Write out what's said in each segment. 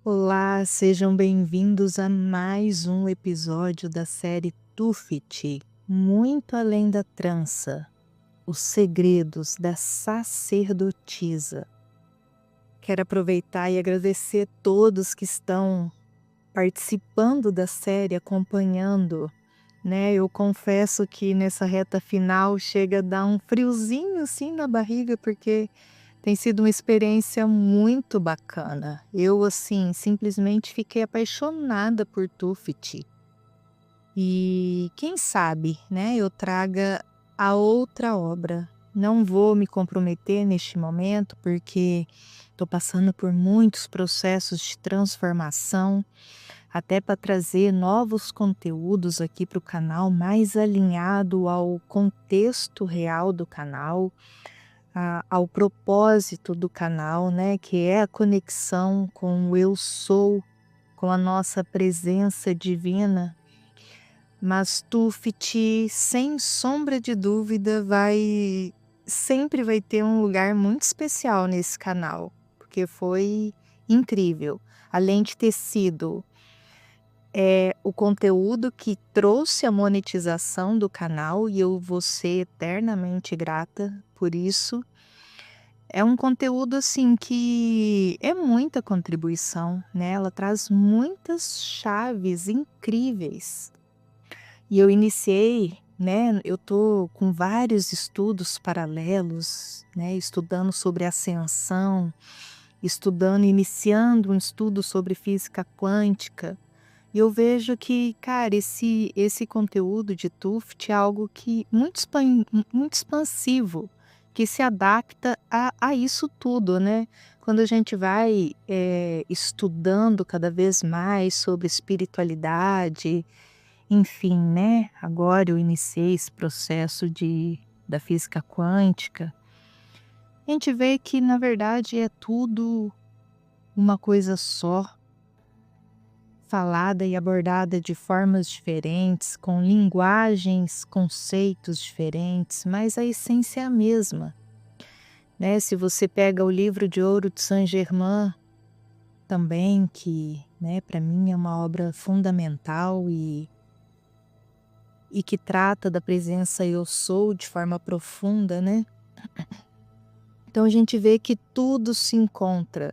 Olá, sejam bem-vindos a mais um episódio da série Tufit, Muito Além da Trança, os segredos da sacerdotisa. Quero aproveitar e agradecer a todos que estão participando da série, acompanhando, né? Eu confesso que nessa reta final chega a dar um friozinho assim na barriga, porque tem sido uma experiência muito bacana. Eu, assim, simplesmente fiquei apaixonada por Tufit. E quem sabe, né, eu traga a outra obra. Não vou me comprometer neste momento, porque estou passando por muitos processos de transformação, até para trazer novos conteúdos aqui para o canal, mais alinhado ao contexto real do canal, ao propósito do canal, né, que é a conexão com o eu sou, com a nossa presença divina. Mas Tufit, sem sombra de dúvida, sempre vai ter um lugar muito especial nesse canal, porque foi incrível. Além de ter sido o conteúdo que trouxe a monetização do canal, e eu vou ser eternamente grata por isso. É um conteúdo, assim, que é muita contribuição, né, ela traz muitas chaves incríveis. E eu iniciei, né, eu tô com vários estudos paralelos, né, estudando sobre ascensão, iniciando um estudo sobre física quântica, e eu vejo que, cara, esse conteúdo de Tuft é algo que muito expansivo, que se adapta a isso tudo, né. Quando a gente vai, estudando cada vez mais sobre espiritualidade, enfim, né, agora eu iniciei esse processo da física quântica, a gente vê que na verdade é tudo uma coisa só, falada e abordada de formas diferentes, com linguagens, conceitos diferentes, mas a essência é a mesma, né? Se você pega o livro de ouro de Saint-Germain também, que, né, para mim é uma obra fundamental e que trata da presença eu sou de forma profunda, né? Então a gente vê que tudo se encontra.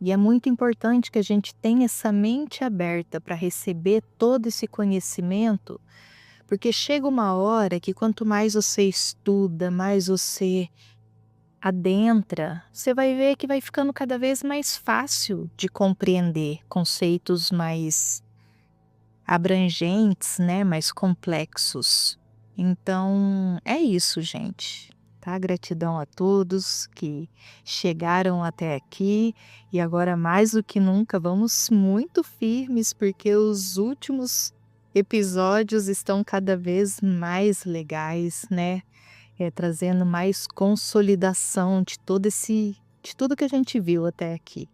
E é muito importante que a gente tenha essa mente aberta para receber todo esse conhecimento, porque chega uma hora que quanto mais você estuda, mais você adentra, você vai ver que vai ficando cada vez mais fácil de compreender conceitos mais abrangentes, né, mais complexos. Então, é isso, gente, tá? Gratidão a todos que chegaram até aqui, e agora mais do que nunca vamos muito firmes, porque os últimos episódios estão cada vez mais legais, né? Trazendo mais consolidação de tudo que a gente viu até aqui.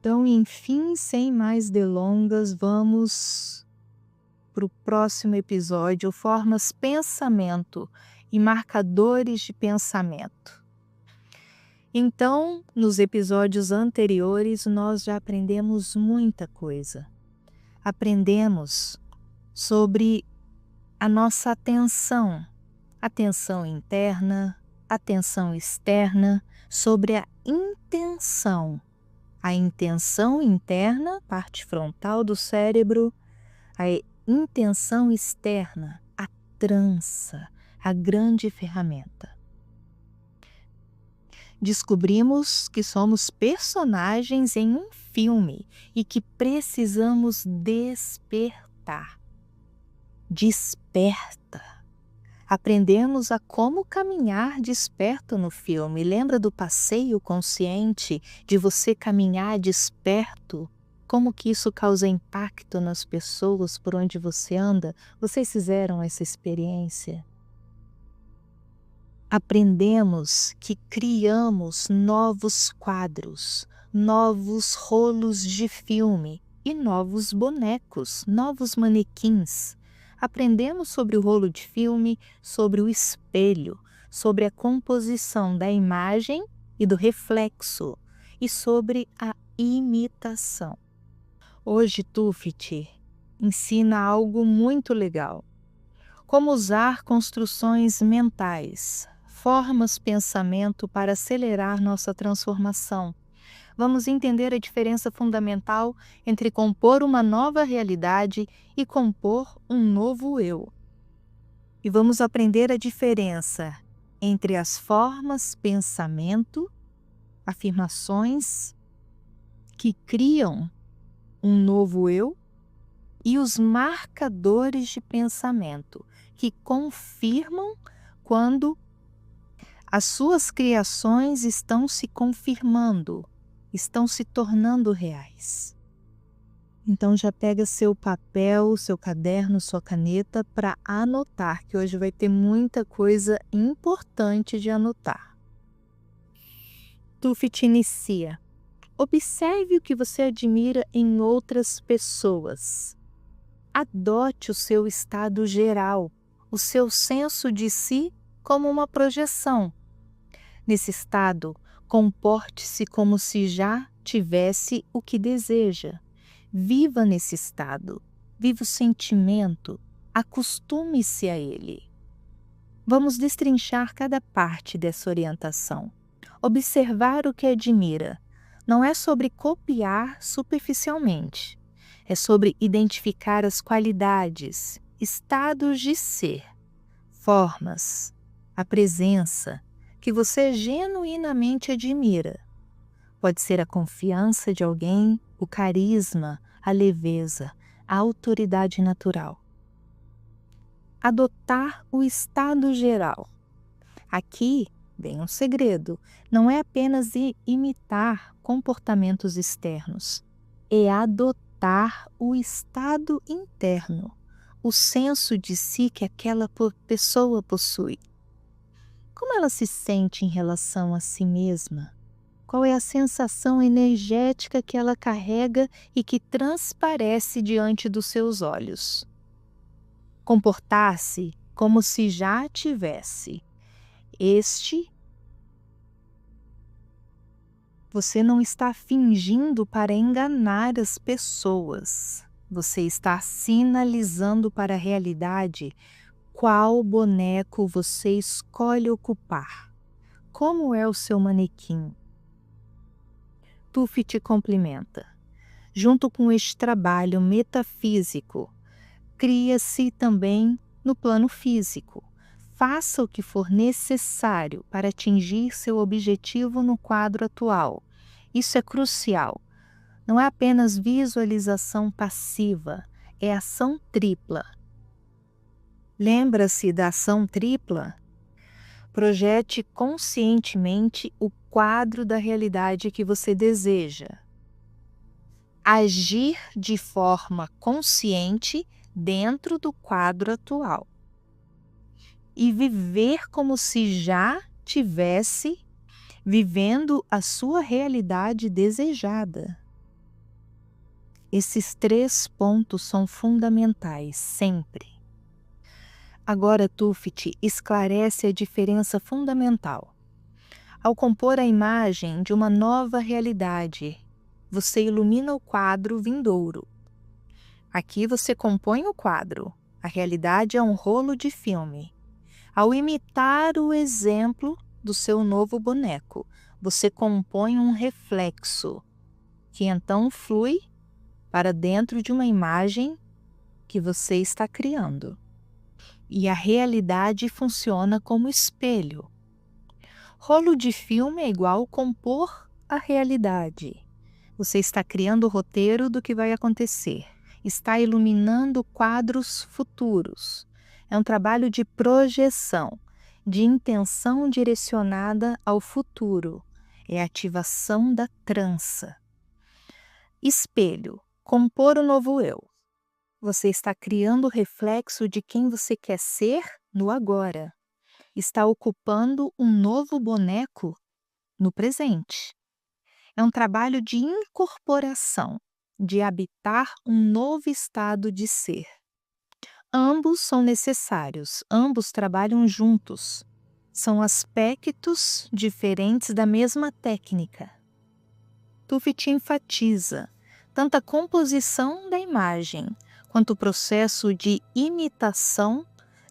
Então, enfim, sem mais delongas, vamos para o próximo episódio, formas pensamento e marcadores de pensamento. Então, nos episódios anteriores, nós já aprendemos muita coisa. Aprendemos sobre a nossa atenção interna, atenção externa, sobre a intenção interna, parte frontal do cérebro, a intenção externa, a trança, a grande ferramenta. Descobrimos que somos personagens em um filme e que precisamos despertar. Desperta. Aprendemos a como caminhar desperto no filme. Lembra do passeio consciente, de você caminhar desperto? Como que isso causa impacto nas pessoas por onde você anda? Vocês fizeram essa experiência? Aprendemos que criamos novos quadros, novos rolos de filme e novos bonecos, novos manequins. Aprendemos sobre o rolo de filme, sobre o espelho, sobre a composição da imagem e do reflexo, e sobre a imitação. Hoje, Tufit ensina algo muito legal. Como usar construções mentais, formas pensamento para acelerar nossa transformação. Vamos entender a diferença fundamental entre compor uma nova realidade e compor um novo eu. E vamos aprender a diferença entre as formas pensamento, afirmações que criam um novo eu, e os marcadores de pensamento que confirmam quando as suas criações estão se confirmando, estão se tornando reais. Então já pega seu papel, seu caderno, sua caneta para anotar, que hoje vai ter muita coisa importante de anotar. Tufit inicia. Observe o que você admira em outras pessoas. Adote o seu estado geral, o seu senso de si como uma projeção. Nesse estado, comporte-se como se já tivesse o que deseja. Viva nesse estado, viva o sentimento, acostume-se a ele. Vamos destrinchar cada parte dessa orientação. Observar o que admira. Não é sobre copiar superficialmente. É sobre identificar as qualidades, estados de ser, formas, a presença que você genuinamente admira. Pode ser a confiança de alguém, o carisma, a leveza, a autoridade natural. Adotar o estado geral. Aqui vem um segredo. Não é apenas imitar comportamentos externos, é adotar o estado interno, o senso de si que aquela pessoa possui. Como ela se sente em relação a si mesma? Qual é a sensação energética que ela carrega e que transparece diante dos seus olhos? Comportar-se como se já tivesse. Você não está fingindo para enganar as pessoas. Você está sinalizando para a realidade qual boneco você escolhe ocupar. Como é o seu manequim? Tufit complementa. Junto com este trabalho metafísico, cria-se também no plano físico. Faça o que for necessário para atingir seu objetivo no quadro atual. Isso é crucial. Não é apenas visualização passiva, é ação tripla. Lembra-se da ação tripla? Projete conscientemente o quadro da realidade que você deseja. Agir de forma consciente dentro do quadro atual. E viver como se já tivesse vivendo a sua realidade desejada. Esses 3 pontos são fundamentais, sempre. Agora, Tufit esclarece a diferença fundamental. Ao compor a imagem de uma nova realidade, você ilumina o quadro vindouro. Aqui você compõe o quadro. A realidade é um rolo de filme. Ao imitar o exemplo do seu novo boneco, você compõe um reflexo, que então flui para dentro de uma imagem que você está criando. E a realidade funciona como espelho. Rolo de filme é igual compor a realidade. Você está criando o roteiro do que vai acontecer. Está iluminando quadros futuros. É um trabalho de projeção, de intenção direcionada ao futuro. É a ativação da trança. Espelho, compor o novo eu. Você está criando o reflexo de quem você quer ser no agora. Está ocupando um novo boneco no presente. É um trabalho de incorporação, de habitar um novo estado de ser. Ambos são necessários, ambos trabalham juntos. São aspectos diferentes da mesma técnica. Tuffet enfatiza tanto a composição da imagem quanto o processo de imitação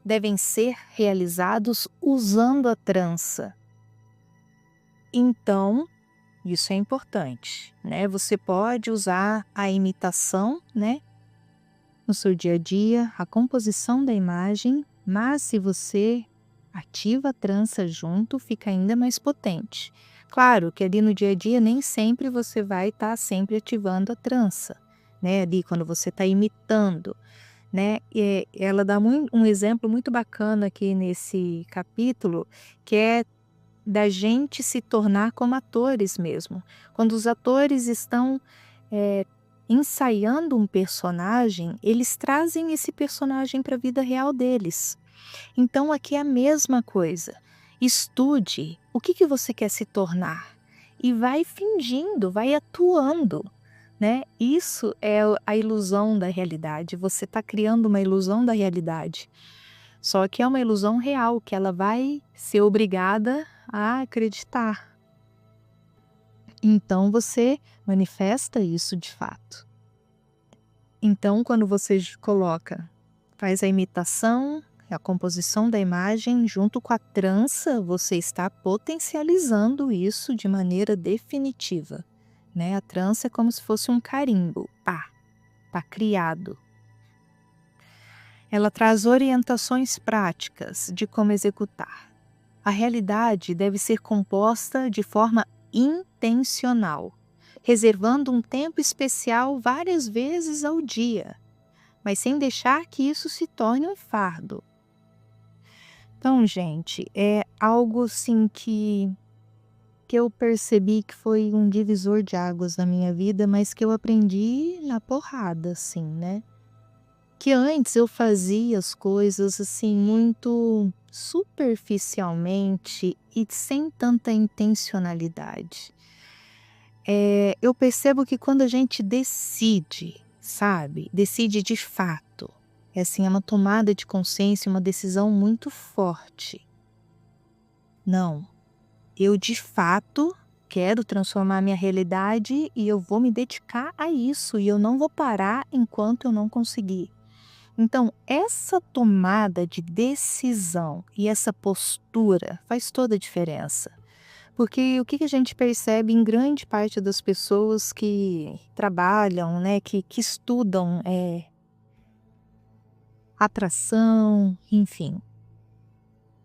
devem ser realizados usando a trança. Então, isso é importante, né? Você pode usar a imitação, né, no seu dia a dia, a composição da imagem, mas se você ativa a trança junto, fica ainda mais potente. Claro que ali no dia a dia nem sempre você vai estar sempre ativando a trança, né? Ali quando você está imitando, né? Ela dá um exemplo muito bacana aqui nesse capítulo, que é da gente se tornar como atores mesmo. Quando os atores estão ensaiando um personagem, eles trazem esse personagem para a vida real deles. Então aqui é a mesma coisa. Estude o que você quer se tornar e vai fingindo, vai atuando, né? Isso é a ilusão da realidade. Você está criando uma ilusão da realidade. Só que é uma ilusão real, que ela vai ser obrigada a acreditar. Então você manifesta isso de fato. Então quando você faz a imitação, a composição da imagem junto com a trança, você está potencializando isso de maneira definitiva, né? A trança é como se fosse um carimbo, tá criado. Ela traz orientações práticas de como executar. A realidade deve ser composta de forma intencional, reservando um tempo especial várias vezes ao dia, mas sem deixar que isso se torne um fardo. Então, gente, é algo assim que eu percebi que foi um divisor de águas na minha vida, mas que eu aprendi na porrada, assim, né? Que antes eu fazia as coisas assim muito superficialmente e sem tanta intencionalidade. Eu percebo que quando a gente decide, sabe? Decide de fato. É assim, é uma tomada de consciência, uma decisão muito forte. Não, eu de fato quero transformar minha realidade e eu vou me dedicar a isso e eu não vou parar enquanto eu não conseguir. Então, essa tomada de decisão e essa postura faz toda a diferença. Porque o que a gente percebe em grande parte das pessoas que trabalham, né, que estudam atração, enfim,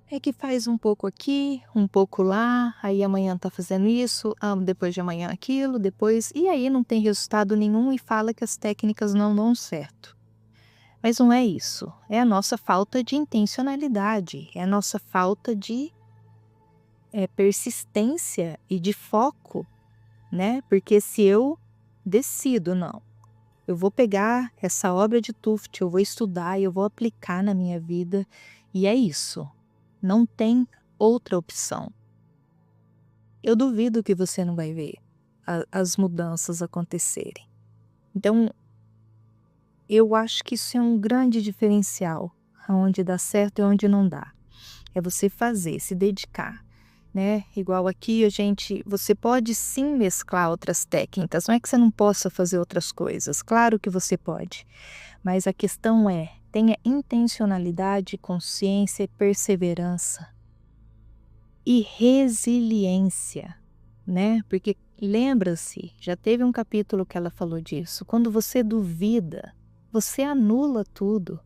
é que faz um pouco aqui, um pouco lá, aí amanhã tá fazendo isso, depois de amanhã aquilo, depois, e aí não tem resultado nenhum e fala que as técnicas não dão certo. Mas não é isso, é a nossa falta de intencionalidade, é a nossa falta de persistência e de foco, né? Porque se eu decido, não, eu vou pegar essa obra de Tuffet, eu vou estudar, eu vou aplicar na minha vida, e é isso. Não tem outra opção. Eu duvido que você não vai ver as mudanças acontecerem. Então, eu acho que isso é um grande diferencial, onde dá certo e onde não dá. É você fazer, se dedicar, né? Igual aqui você pode sim mesclar outras técnicas, não é que você não possa fazer outras coisas, claro que você pode, mas a questão tenha intencionalidade, consciência, perseverança e resiliência, né? Porque lembra-se, já teve um capítulo que ela falou disso, quando você duvida, você anula tudo.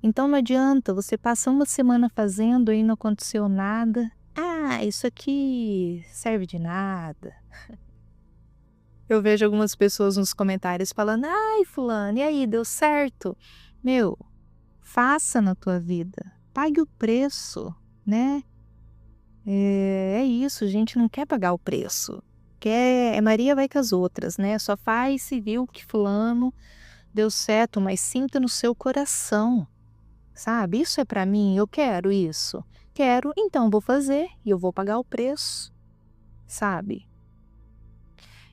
Então não adianta, você passa uma semana fazendo e não aconteceu nada. Isso aqui serve de nada. Eu vejo algumas pessoas nos comentários falando, ai fulano, e aí, deu certo? Meu, faça na tua vida, pague o preço, né? É isso, a gente não quer pagar o preço. Maria vai com as outras, né? Só faz se viu que fulano deu certo, mas sinta no seu coração, sabe? Isso é para mim, eu quero isso. Quero, então vou fazer e eu vou pagar o preço, sabe?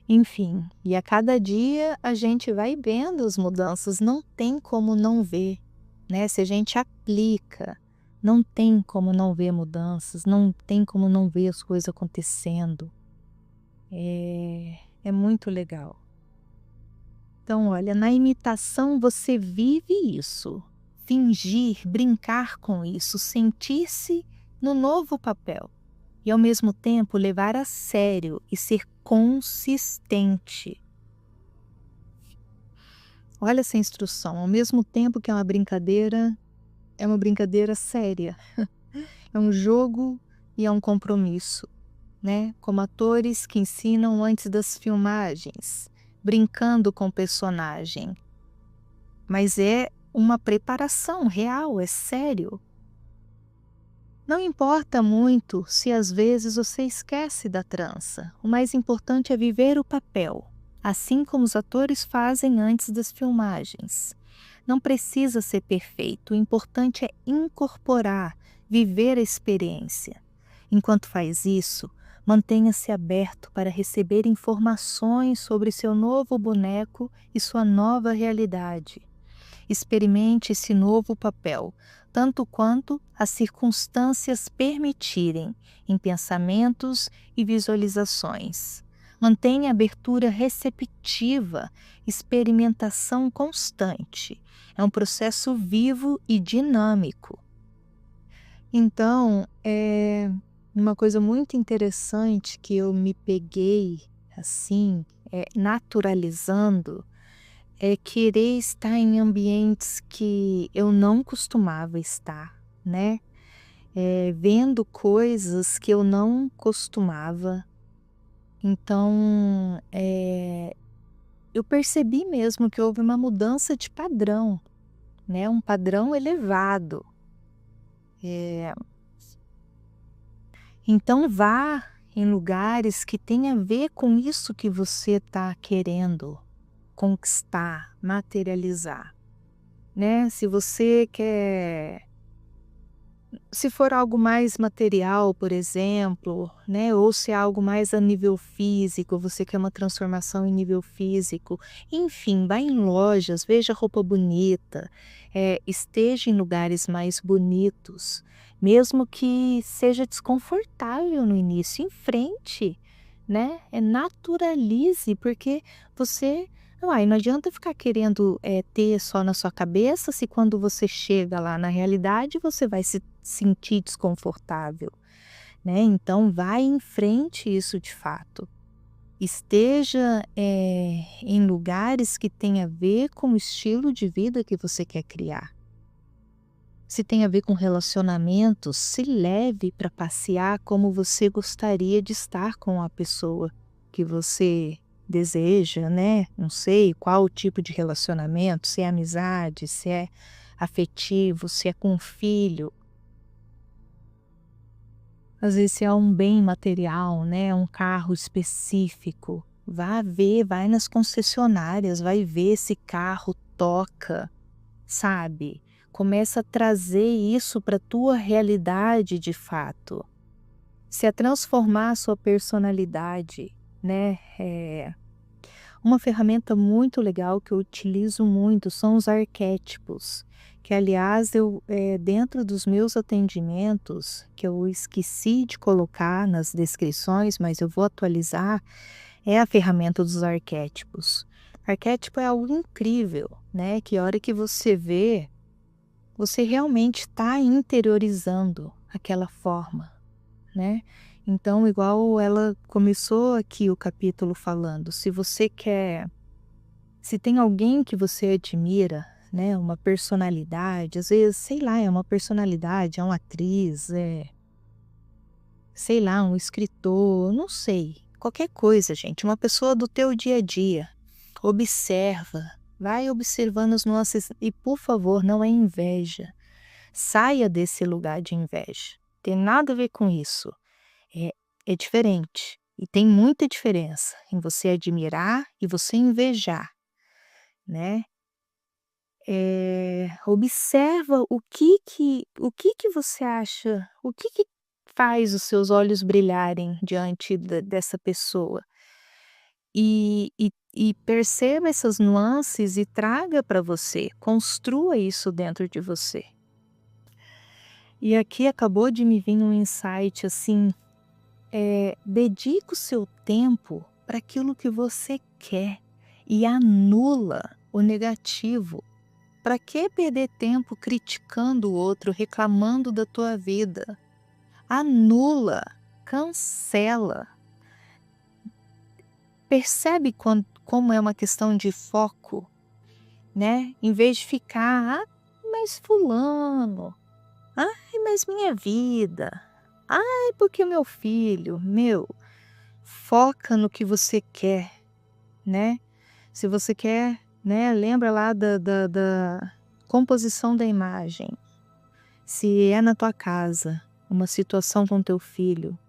Enfim, e a cada dia a gente vai vendo as mudanças, não tem como não ver, né? Se a gente aplica, não tem como não ver mudanças, não tem como não ver as coisas acontecendo. É É muito legal. Então, olha, na imitação você vive isso. Fingir, brincar com isso, sentir-se no novo papel. E ao mesmo tempo levar a sério e ser consistente. Olha essa instrução, ao mesmo tempo que é uma brincadeira séria. É um jogo e é um compromisso, né? Como atores que ensinam antes das filmagens, brincando com o personagem. Mas é uma preparação real, é sério. Não importa muito se às vezes você esquece da trança. O mais importante é viver o papel, assim como os atores fazem antes das filmagens. Não precisa ser perfeito, o importante é incorporar, viver a experiência. Enquanto faz isso, mantenha-se aberto para receber informações sobre seu novo boneco e sua nova realidade. Experimente esse novo papel, tanto quanto as circunstâncias permitirem, em pensamentos e visualizações. Mantenha abertura receptiva, experimentação constante. É um processo vivo e dinâmico. Então, uma coisa muito interessante que eu me peguei assim, naturalizando, é querer estar em ambientes que eu não costumava estar, né? Vendo coisas que eu não costumava. Então, eu percebi mesmo que houve uma mudança de padrão, né? Um padrão elevado. Então, vá em lugares que tem a ver com isso que você está querendo conquistar, materializar, né? Se for algo mais material, por exemplo, né, ou se é algo mais a nível físico, você quer uma transformação em nível físico, enfim, vá em lojas, veja roupa bonita, esteja em lugares mais bonitos, mesmo que seja desconfortável no início, enfrente, né? Naturalize, porque você não adianta ficar querendo ter só na sua cabeça, se quando você chega lá na realidade você vai se sentir desconfortável, né? Então vai em frente isso de fato. Esteja em lugares que tem a ver com o estilo de vida que você quer criar. Se tem a ver com relacionamentos, se leve para passear como você gostaria de estar com a pessoa que você deseja, né? Não sei qual tipo de relacionamento, se é amizade, se é afetivo, se é com um filho. Às vezes se é um bem material, né? Um carro específico. Vá ver, vai nas concessionárias, vai ver esse carro toca, sabe? Começa a trazer isso para a tua realidade de fato. Se é transformar a sua personalidade, né? Uma ferramenta muito legal que eu utilizo muito são os arquétipos, que aliás dentro dos meus atendimentos, que eu esqueci de colocar nas descrições, mas eu vou atualizar, é a ferramenta dos arquétipos. Arquétipo é algo incrível, né? Que a hora que você vê, você realmente está interiorizando aquela forma, né? Então, igual ela começou aqui o capítulo falando, se tem alguém que você admira, né, uma personalidade, às vezes, sei lá, é uma personalidade, é uma atriz, sei lá, um escritor, não sei, qualquer coisa, gente, uma pessoa do teu dia a dia, observa, vai observando as nuances e, por favor, não é inveja. Saia desse lugar de inveja. Tem nada a ver com isso. É, é diferente. E tem muita diferença em você admirar e você invejar, né? Observa o que que você acha, o que faz os seus olhos brilharem diante dessa pessoa. E perceba essas nuances e traga para você, construa isso dentro de você. E aqui acabou de me vir um insight assim, dedica o seu tempo para aquilo que você quer e anula o negativo. Para que perder tempo criticando o outro, reclamando da tua vida? Anula, cancela. Percebe como é uma questão de foco, né? Em vez de ficar, mas fulano, ai, mas minha vida, ai, porque meu filho, foca no que você quer, né? Se você quer, né, lembra lá da composição da imagem. Se é na tua casa, uma situação com teu filho,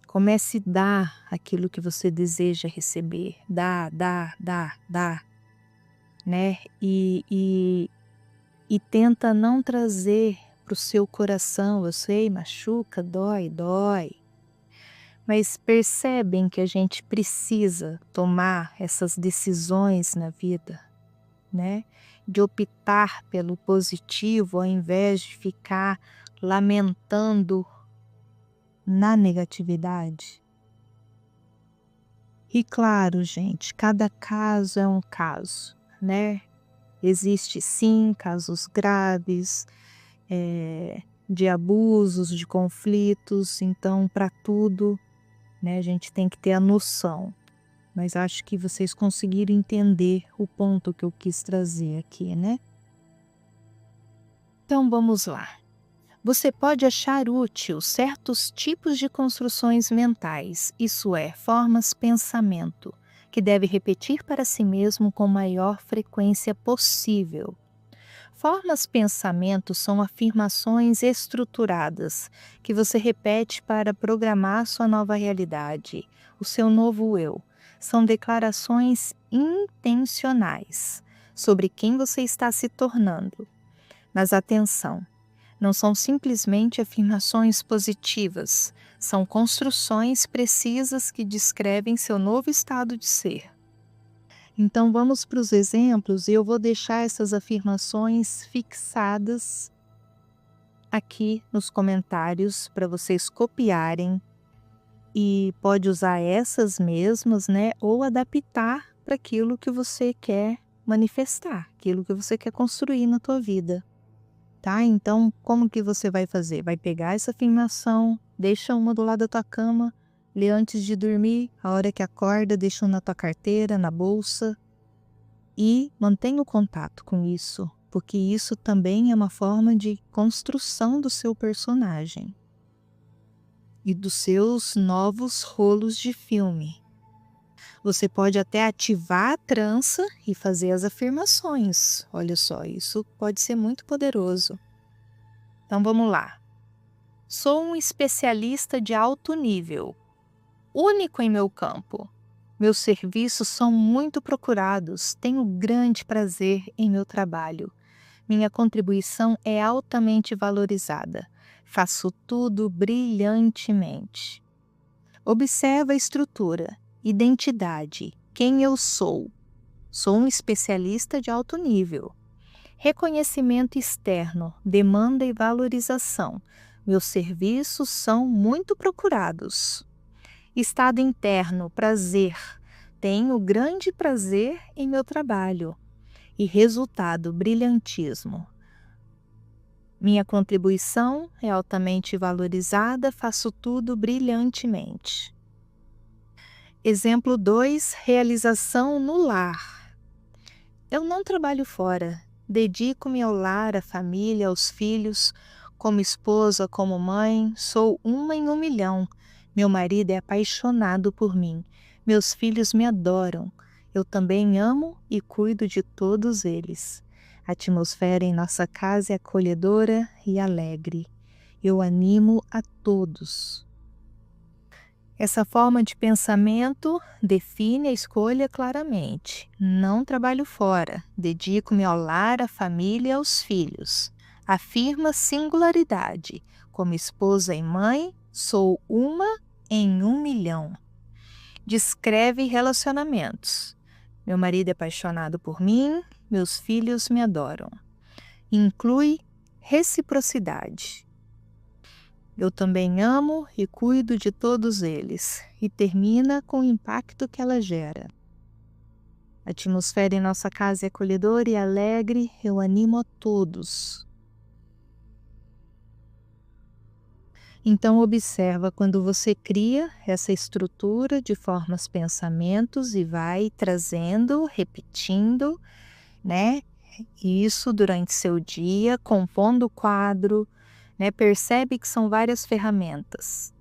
comece a dar aquilo que você deseja receber. Dá, né? E tenta não trazer para o seu coração, eu sei, machuca, dói. Mas percebem que a gente precisa tomar essas decisões na vida, né? De optar pelo positivo ao invés de ficar lamentando na negatividade. E claro, gente, cada caso é um caso, né? Existe sim casos graves, de abusos, de conflitos, então para tudo, né, a gente tem que ter a noção. Mas acho que vocês conseguiram entender o ponto que eu quis trazer aqui, né? Então vamos lá. Você pode achar útil certos tipos de construções mentais, isso é, formas pensamento, que deve repetir para si mesmo com maior frequência possível. Formas pensamento são afirmações estruturadas que você repete para programar sua nova realidade, o seu novo eu. São declarações intencionais sobre quem você está se tornando. Mas atenção, não são simplesmente afirmações positivas, são construções precisas que descrevem seu novo estado de ser. Então vamos para os exemplos e eu vou deixar essas afirmações fixadas aqui nos comentários para vocês copiarem e pode usar essas mesmas, né, ou adaptar para aquilo que você quer manifestar, aquilo que você quer construir na tua vida, tá? Então, como que você vai fazer? Vai pegar essa afirmação, deixa uma do lado da tua cama, lê antes de dormir, a hora que acorda, deixa uma na tua carteira, na bolsa e mantenha o contato com isso, porque isso também é uma forma de construção do seu personagem e dos seus novos rolos de filme. Você pode até ativar a trança e fazer as afirmações. Olha só, isso pode ser muito poderoso. Então vamos lá. Sou um especialista de alto nível, único em meu campo. Meus serviços são muito procurados, tenho grande prazer em meu trabalho. Minha contribuição é altamente valorizada. Faço tudo brilhantemente. Observa a estrutura, identidade, quem eu sou. Sou um especialista de alto nível. Reconhecimento externo, demanda e valorização. Meus serviços são muito procurados. Estado interno, prazer. Tenho grande prazer em meu trabalho. E resultado, brilhantismo. Minha contribuição é altamente valorizada, faço tudo brilhantemente. Exemplo 2, realização no lar. Eu não trabalho fora, dedico-me ao lar, à família, aos filhos, como esposa, como mãe, sou uma em 1.000.000. Meu marido é apaixonado por mim, meus filhos me adoram, eu também amo e cuido de todos eles. A atmosfera em nossa casa é acolhedora e alegre. Eu animo a todos. Essa forma de pensamento define a escolha claramente. Não trabalho fora, dedico-me ao lar, à família e aos filhos. Afirma singularidade. Como esposa e mãe, sou uma em 1.000.000. Descreve relacionamentos. Meu marido é apaixonado por mim, meus filhos me adoram. Inclui reciprocidade. Eu também amo e cuido de todos eles. E termina com o impacto que ela gera. A atmosfera em nossa casa é acolhedora e alegre, eu animo a todos. Então observa quando você cria essa estrutura de formas pensamentos e vai trazendo, repetindo, né? Isso durante seu dia, compondo o quadro, né? Percebe que são várias ferramentas,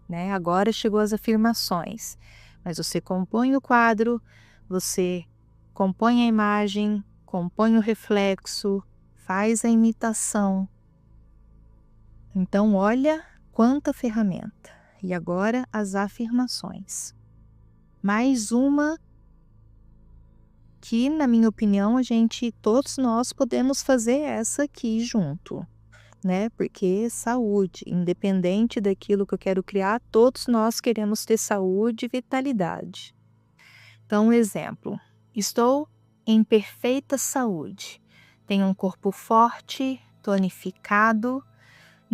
né? Agora chegou as afirmações, mas você compõe o quadro, você compõe a imagem, compõe o reflexo, faz a imitação. Então olha quanta ferramenta. E agora as afirmações. Mais uma que, na minha opinião, todos nós podemos fazer essa aqui junto, né? Porque saúde, independente daquilo que eu quero criar, todos nós queremos ter saúde e vitalidade. Então, um exemplo: estou em perfeita saúde, tenho um corpo forte, tonificado.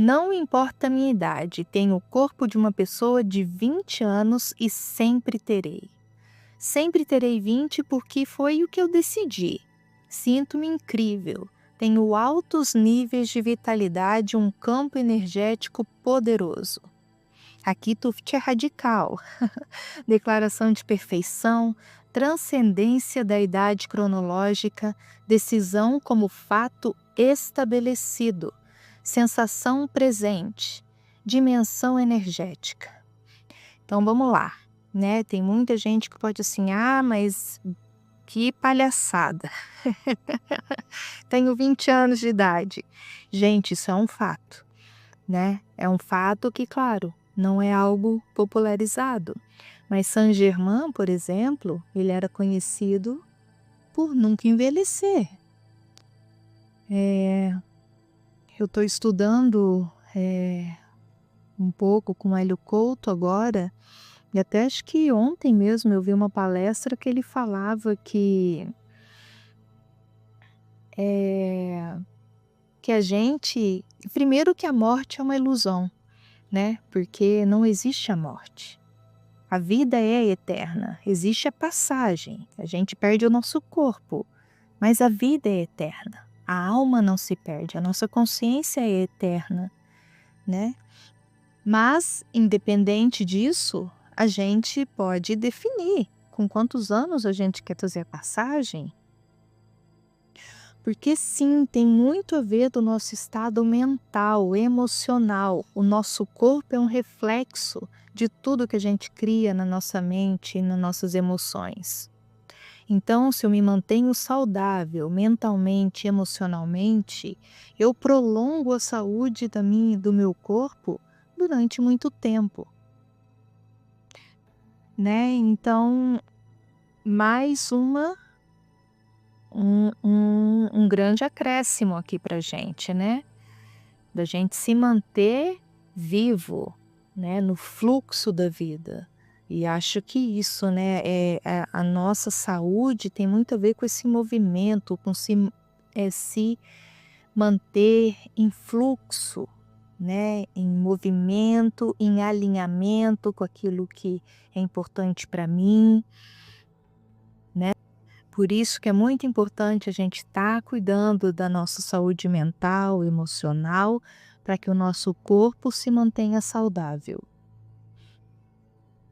Não importa a minha idade, tenho o corpo de uma pessoa de 20 anos e sempre terei. Sempre terei 20 porque foi o que eu decidi. Sinto-me incrível, tenho altos níveis de vitalidade, um campo energético poderoso. Aqui Tuft é radical. Declaração de perfeição, transcendência da idade cronológica, decisão como fato estabelecido. Sensação presente, dimensão energética. Então vamos lá, né? Tem muita gente que pode assim, mas que palhaçada. Tenho 20 anos de idade. Gente, isso é um fato, né? É um fato que, claro, não é algo popularizado. Mas Saint-Germain, por exemplo, ele era conhecido por nunca envelhecer. Eu estou estudando um pouco com Hélio Couto agora, e até acho que ontem mesmo eu vi uma palestra que ele falava que a gente, primeiro que a morte é uma ilusão, né? Porque não existe a morte. A vida é eterna, existe a passagem, a gente perde o nosso corpo, mas a vida é eterna. A alma não se perde, a nossa consciência é eterna, né? Mas, independente disso, a gente pode definir com quantos anos a gente quer fazer a passagem. Porque sim, tem muito a ver do nosso estado mental, emocional. O nosso corpo é um reflexo de tudo que a gente cria na nossa mente e nas nossas emoções. Então, se eu me mantenho saudável mentalmente e emocionalmente, eu prolongo a saúde do meu corpo durante muito tempo, né? Então, mais um grande acréscimo aqui para gente, né? Da gente se manter vivo, né? No fluxo da vida. E acho que isso, né? A nossa saúde tem muito a ver com esse movimento, com se manter em fluxo, né? Em movimento, em alinhamento com aquilo que é importante para mim. Por isso que é muito importante a gente estar cuidando da nossa saúde mental, emocional, para que o nosso corpo se mantenha saudável.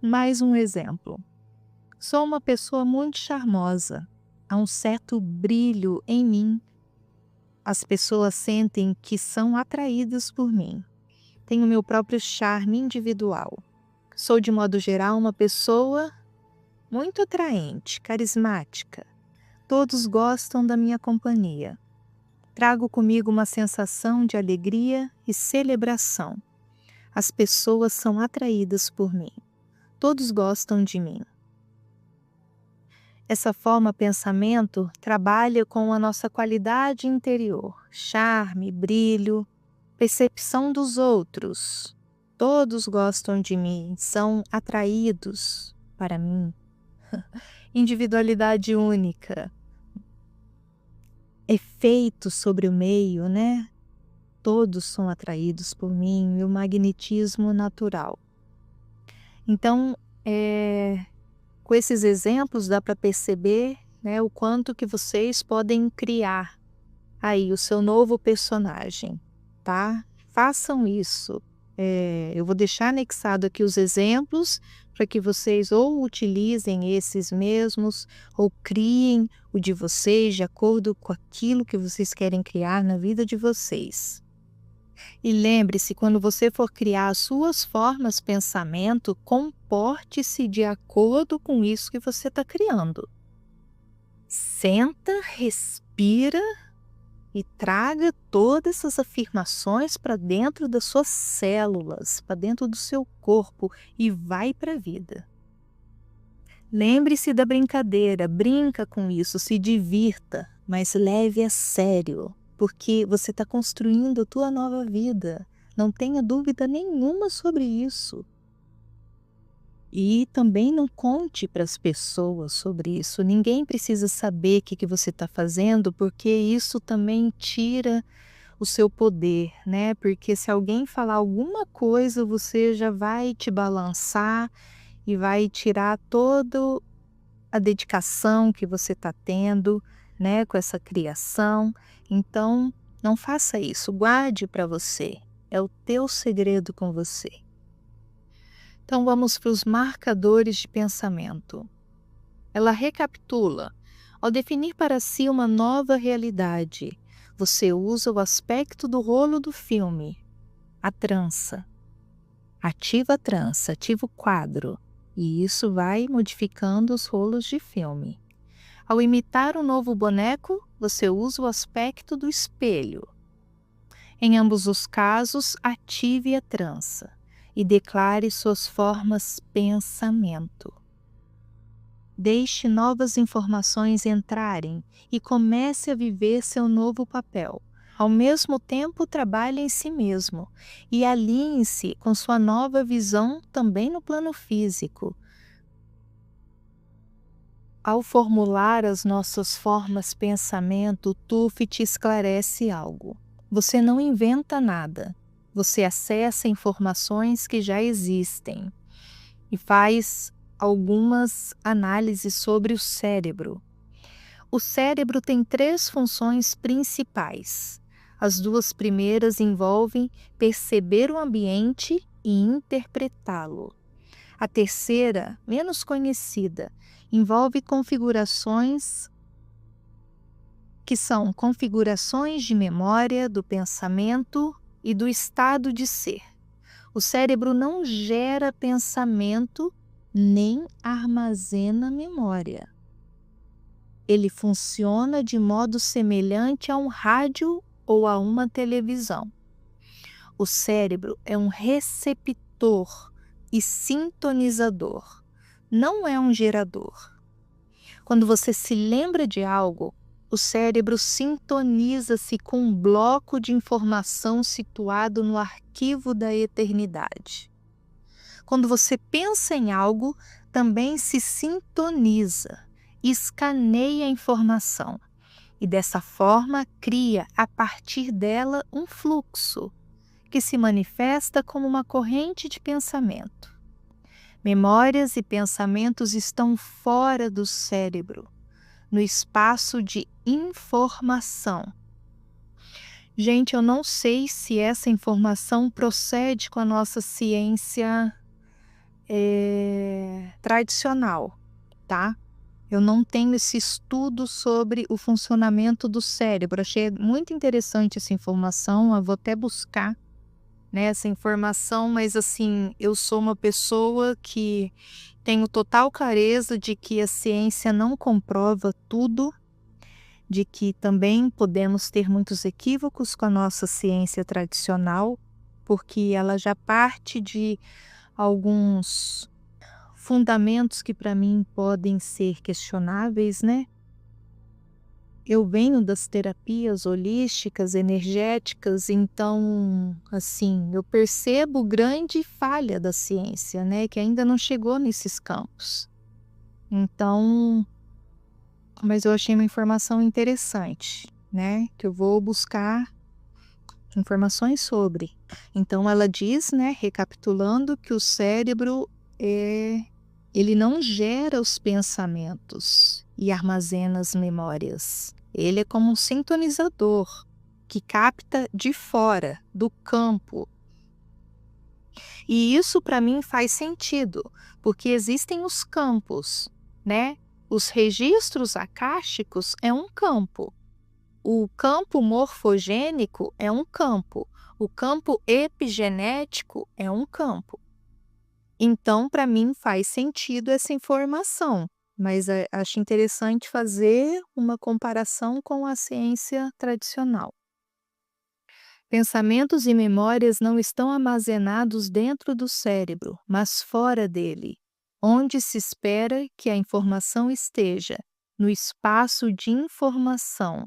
Mais um exemplo. Sou uma pessoa muito charmosa. Há um certo brilho em mim. As pessoas sentem que são atraídas por mim. Tenho meu próprio charme individual. Sou, de modo geral, uma pessoa muito atraente, carismática. Todos gostam da minha companhia. Trago comigo uma sensação de alegria e celebração. As pessoas são atraídas por mim. Todos gostam de mim. Essa forma pensamento trabalha com a nossa qualidade interior, charme, brilho, percepção dos outros. Todos gostam de mim, são atraídos para mim. Individualidade única. Efeito sobre o meio, né? todos são atraídos por mim, meu magnetismo natural. Então, com esses exemplos dá para perceber, né, o quanto que vocês podem criar aí o seu novo personagem, tá? Façam isso. Eu vou deixar anexado aqui os exemplos para que vocês ou utilizem esses mesmos ou criem o de vocês de acordo com aquilo que vocês querem criar na vida de vocês. E lembre-se, quando você for criar as suas formas de pensamento, comporte-se de acordo com isso que você está criando. Senta, respira e traga todas essas afirmações para dentro das suas células, para dentro do seu corpo e vai para a vida. Lembre-se da brincadeira, brinca com isso, se divirta, mas leve a sério, porque você está construindo a tua nova vida. Não tenha dúvida nenhuma sobre isso. E também não conte para as pessoas sobre isso. Ninguém precisa saber o que você está fazendo, porque isso também tira o seu poder, né? Porque se alguém falar alguma coisa, você já vai te balançar e vai tirar toda a dedicação que você está tendo, né, com essa criação. Então, não faça isso. Guarde para você. É o teu segredo com você. Então vamos para os marcadores de pensamento. Ela recapitula. Ao definir para si uma nova realidade, você usa o aspecto do rolo do filme, a trança. Ativa a trança, ativa o quadro, e isso vai modificando os rolos de filme. Ao imitar um novo boneco, você usa o aspecto do espelho. Em ambos os casos, ative a trança e declare suas formas pensamento. Deixe novas informações entrarem e comece a viver seu novo papel. Ao mesmo tempo, trabalhe em si mesmo e alinhe-se com sua nova visão também no plano físico. Ao formular as nossas formas pensamento, o Tufit esclarece algo. Você não inventa nada. Você acessa informações que já existem e faz algumas análises sobre o cérebro. O cérebro tem 3 funções principais. As 2 primeiras envolvem perceber o ambiente e interpretá-lo. A terceira, menos conhecida, envolve configurações que são configurações de memória, do pensamento e do estado de ser. O cérebro não gera pensamento nem armazena memória. Ele funciona de modo semelhante a um rádio ou a uma televisão. O cérebro é um receptor e sintonizador, não é um gerador. Quando você se lembra de algo, o cérebro sintoniza-se com um bloco de informação situado no arquivo da eternidade. Quando você pensa em algo, também se sintoniza, escaneia a informação e dessa forma cria a partir dela um fluxo que se manifesta como uma corrente de pensamento. Memórias e pensamentos estão fora do cérebro, no espaço de informação. Gente, eu não sei se essa informação procede com a nossa ciência tradicional, tá? Eu não tenho esse estudo sobre o funcionamento do cérebro. Achei muito interessante essa informação, eu vou até buscar, né, essa informação, mas assim, eu sou uma pessoa que tenho total clareza de que a ciência não comprova tudo, de que também podemos ter muitos equívocos com a nossa ciência tradicional, porque ela já parte de alguns fundamentos que para mim podem ser questionáveis, né? Eu venho das terapias holísticas, energéticas, então, assim, eu percebo grande falha da ciência, né? Que ainda não chegou nesses campos. Então, mas eu achei uma informação interessante, né? Que eu vou buscar informações sobre. Então ela diz, né, recapitulando, que o cérebro ele não gera os pensamentos e armazena as memórias. Ele é como um sintonizador que capta de fora, do campo. E isso para mim faz sentido, porque existem os campos, né? Os registros acásticos é um campo. O campo morfogênico é um campo. O campo epigenético é um campo. Então, para mim, faz sentido essa informação, mas acho interessante fazer uma comparação com a ciência tradicional. Pensamentos e memórias não estão armazenados dentro do cérebro, mas fora dele, onde se espera que a informação esteja, no espaço de informação.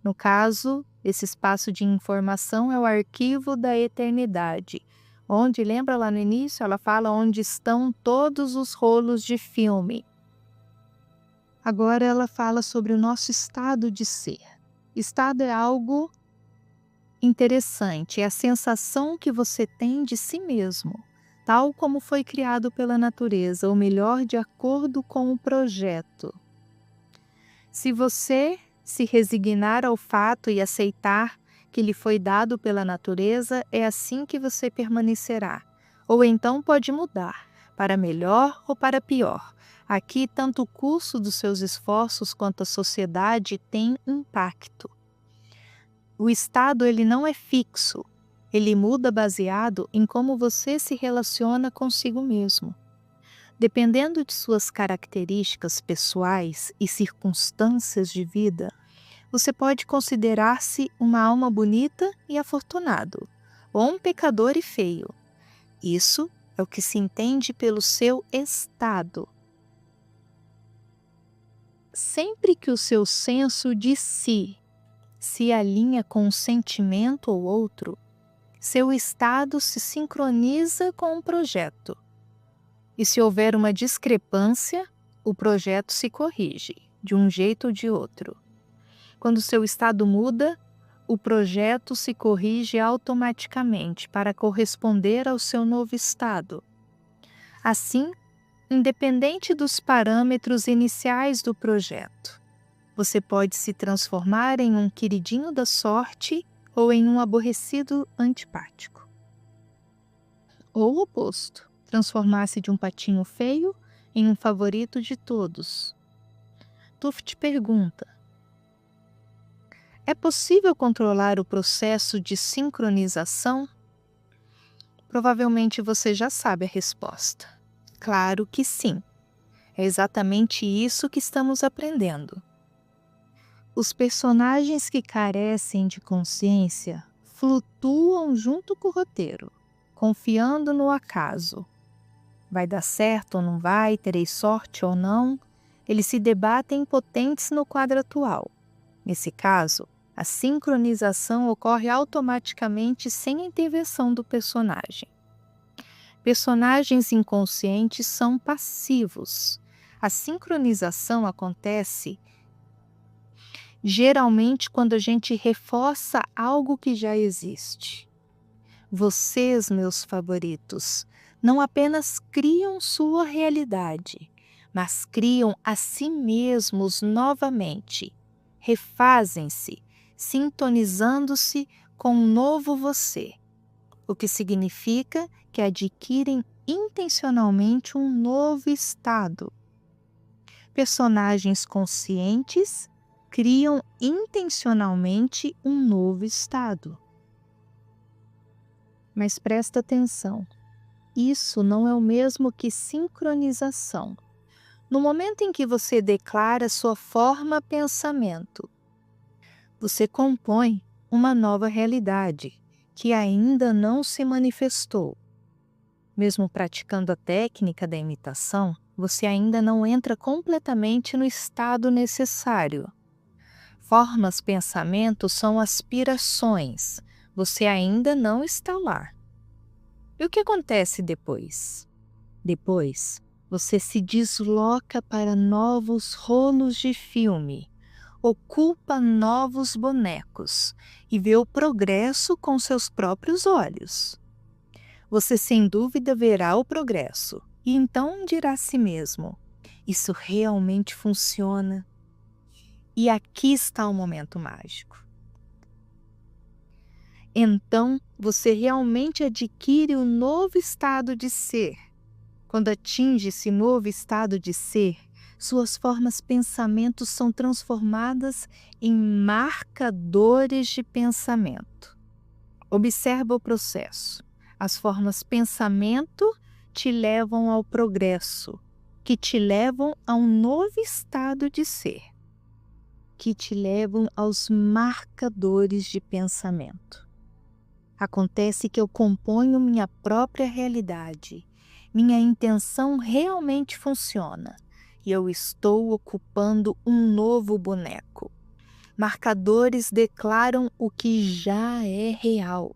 No caso, esse espaço de informação é o arquivo da eternidade, onde, lembra lá no início, ela fala onde estão todos os rolos de filme. Agora ela fala sobre o nosso estado de ser. Estado é algo interessante, é a sensação que você tem de si mesmo, tal como foi criado pela natureza, ou melhor, de acordo com o projeto. Se você se resignar ao fato e aceitar que lhe foi dado pela natureza, é assim que você permanecerá. Ou então pode mudar, para melhor ou para pior. Aqui, tanto o curso dos seus esforços quanto a sociedade tem impacto. O estado ele não é fixo, ele muda baseado em como você se relaciona consigo mesmo. Dependendo de suas características pessoais e circunstâncias de vida, você pode considerar-se uma alma bonita e afortunado, ou um pecador e feio. Isso é o que se entende pelo seu estado. Sempre que o seu senso de si se alinha com um sentimento ou outro, seu estado se sincroniza com o projeto. E se houver uma discrepância, o projeto se corrige, de um jeito ou de outro. Quando seu estado muda, o projeto se corrige automaticamente para corresponder ao seu novo estado. Assim, independente dos parâmetros iniciais do projeto, você pode se transformar em um queridinho da sorte ou em um aborrecido antipático. Ou o oposto, transformar-se de um patinho feio em um favorito de todos. Tuft pergunta: é possível controlar o processo de sincronização? Provavelmente você já sabe a resposta. Claro que sim. É exatamente isso que estamos aprendendo. Os personagens que carecem de consciência flutuam junto com o roteiro, confiando no acaso. Vai dar certo ou não vai, terei sorte ou não? Eles se debatem impotentes no quadro atual. Nesse caso, a sincronização ocorre automaticamente sem a intervenção do personagem. Personagens inconscientes são passivos. A sincronização acontece geralmente quando a gente reforça algo que já existe. Vocês, meus favoritos, não apenas criam sua realidade, mas criam a si mesmos novamente. Refazem-se, sintonizando-se com um novo você, o que significa que adquirem intencionalmente um novo estado. Personagens conscientes criam intencionalmente um novo estado. Mas presta atenção, isso não é o mesmo que sincronização. No momento em que você declara sua forma pensamento, você compõe uma nova realidade que ainda não se manifestou. Mesmo praticando a técnica da imitação, você ainda não entra completamente no estado necessário. Formas pensamentos são aspirações, você ainda não está lá. E o que acontece depois? Depois, você se desloca para novos rolos de filme, ocupa novos bonecos e vê o progresso com seus próprios olhos. Você sem dúvida verá o progresso e então dirá a si mesmo: isso realmente funciona. E aqui está o momento mágico. Então você realmente adquire o novo estado de ser. Quando atinge esse novo estado de ser, suas formas pensamentos são transformadas em marcadores de pensamento. Observa o processo. As formas pensamento te levam ao progresso, que te levam a um novo estado de ser, que te levam aos marcadores de pensamento. Acontece que eu componho minha própria realidade. Minha intenção realmente funciona e eu estou ocupando um novo boneco. Marcadores declaram o que já é real.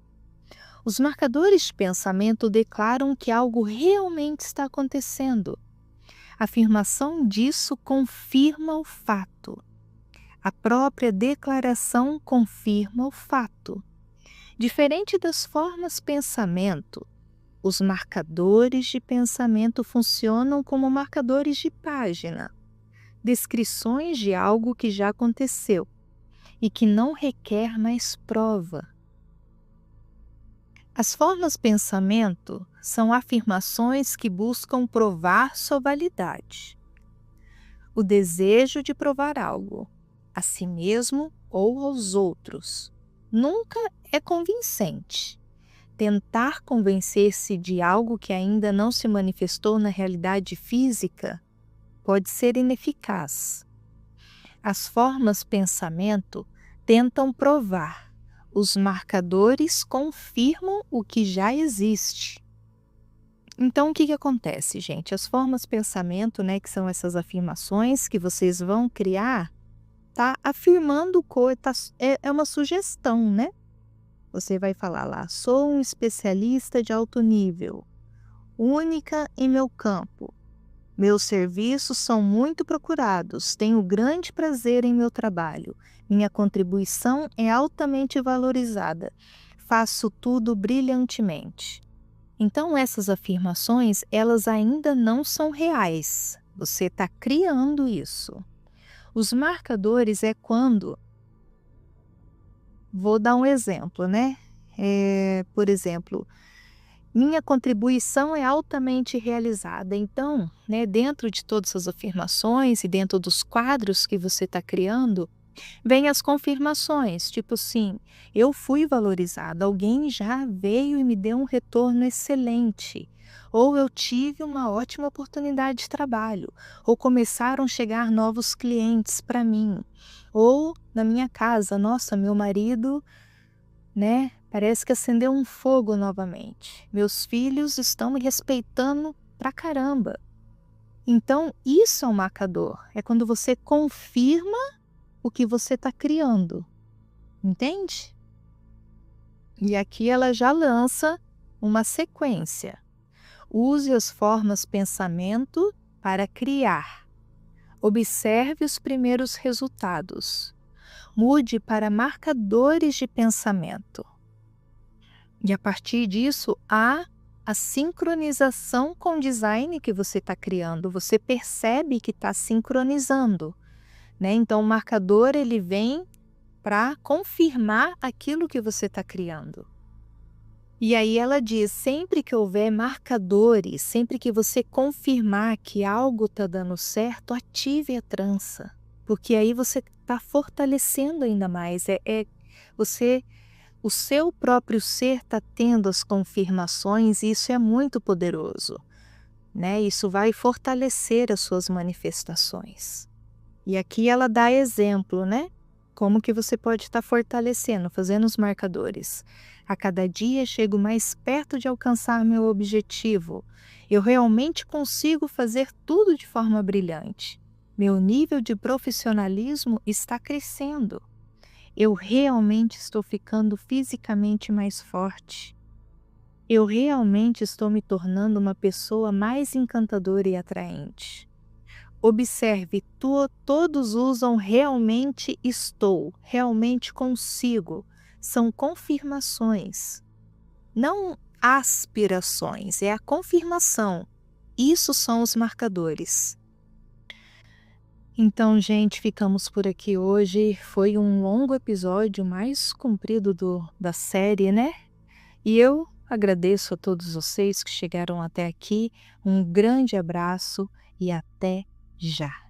Os marcadores de pensamento declaram que algo realmente está acontecendo. A afirmação disso confirma o fato. A própria declaração confirma o fato. Diferente das formas pensamento, os marcadores de pensamento funcionam como marcadores de página, descrições de algo que já aconteceu e que não requer mais prova. As formas pensamento são afirmações que buscam provar sua validade. O desejo de provar algo, a si mesmo ou aos outros, nunca é convincente. Tentar convencer-se de algo que ainda não se manifestou na realidade física pode ser ineficaz. As formas pensamento tentam provar. Os marcadores confirmam o que já existe. Então, o que acontece, gente? As formas pensamento, que são essas afirmações que vocês vão criar, tá afirmando coisas, é uma sugestão, né? Você vai falar lá: sou um especialista de alto nível, única em meu campo. Meus serviços são muito procurados, tenho grande prazer em meu trabalho. Minha contribuição é altamente valorizada. Faço tudo brilhantemente. Então, essas afirmações, elas ainda não são reais. Você está criando isso. Os marcadores é quando... Vou dar um exemplo, né? Por exemplo, minha contribuição é altamente realizada. Então, dentro de todas essas afirmações e dentro dos quadros que você está criando, vem as confirmações, tipo assim: eu fui valorizada, alguém já veio e me deu um retorno excelente, ou eu tive uma ótima oportunidade de trabalho, ou começaram a chegar novos clientes para mim, ou na minha casa, nossa, meu marido, parece que acendeu um fogo novamente. Meus filhos estão me respeitando pra caramba. Então, isso é um marcador. É quando você confirma o que você está criando. Entende? E aqui ela já lança uma sequência. Use as formas pensamento para criar. Observe os primeiros resultados. Mude para marcadores de pensamento. E a partir disso, há a sincronização com o design que você está criando. Você percebe que está sincronizando, Então, o marcador ele vem para confirmar aquilo que você está criando. E aí ela diz, sempre que houver marcadores, sempre que você confirmar que algo está dando certo, ative a trança. Porque aí você está fortalecendo ainda mais. O seu próprio ser está tendo as confirmações e isso é muito poderoso. Isso vai fortalecer as suas manifestações. E aqui ela dá exemplo, como que você pode estar fortalecendo, fazendo os marcadores. A cada dia chego mais perto de alcançar meu objetivo. Eu realmente consigo fazer tudo de forma brilhante. Meu nível de profissionalismo está crescendo. Eu realmente estou ficando fisicamente mais forte. Eu realmente estou me tornando uma pessoa mais encantadora e atraente. Observe, todos usam realmente estou, realmente consigo. São confirmações, não aspirações, é a confirmação. Isso são os marcadores. Então, gente, ficamos por aqui hoje. Foi um longo episódio, mais comprido da série, né? E eu agradeço a todos vocês que chegaram até aqui. Um grande abraço e até já!